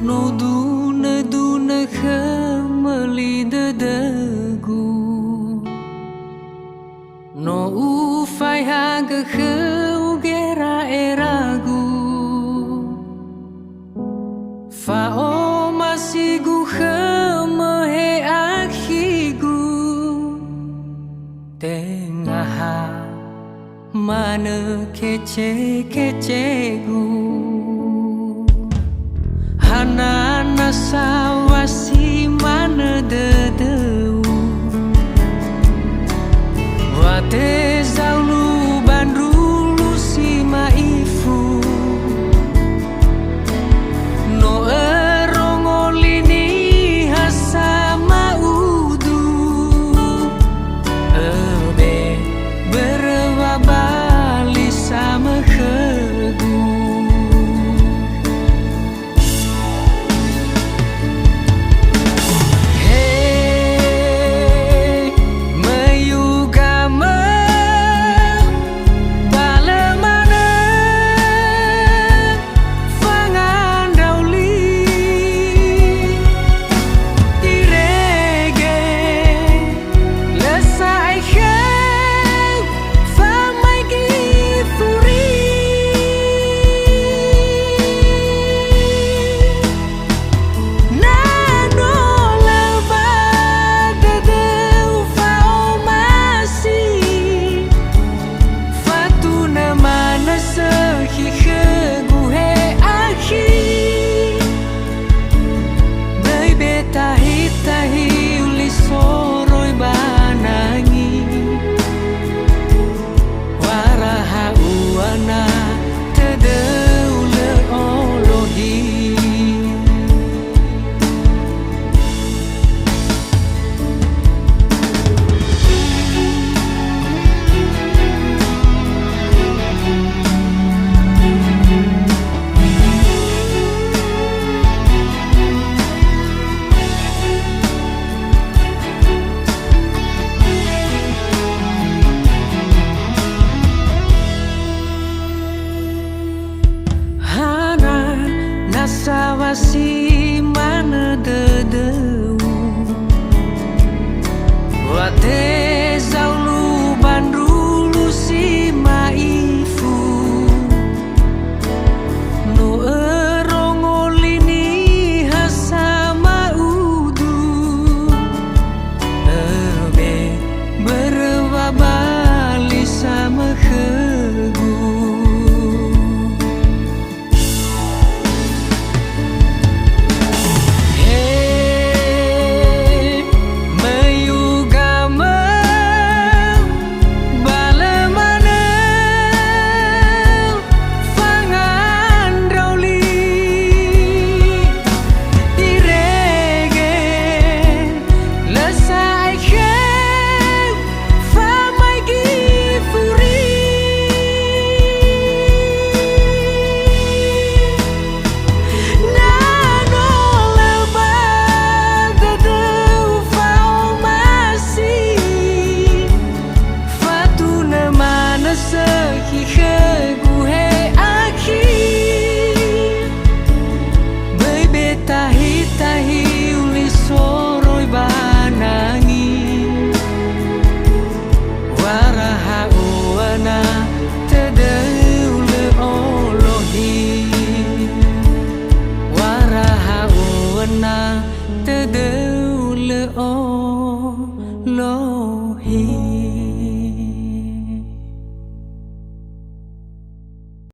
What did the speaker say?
No duna khamali dadagu No ufai haga khaugera eragu Fa o masigu khamahe akhigu Tengaha mana kece-kecegu Hanana sawasi mana dedeu Wate zaulu bandrulu si maifu No erongolini hasama udu Ebe berwabali sama khegu Sawasi mana dedeu Wate zaulu bandrulu si maifu No erongolini hasama udu Ebe berwabali sama khegu Tadeu le o lo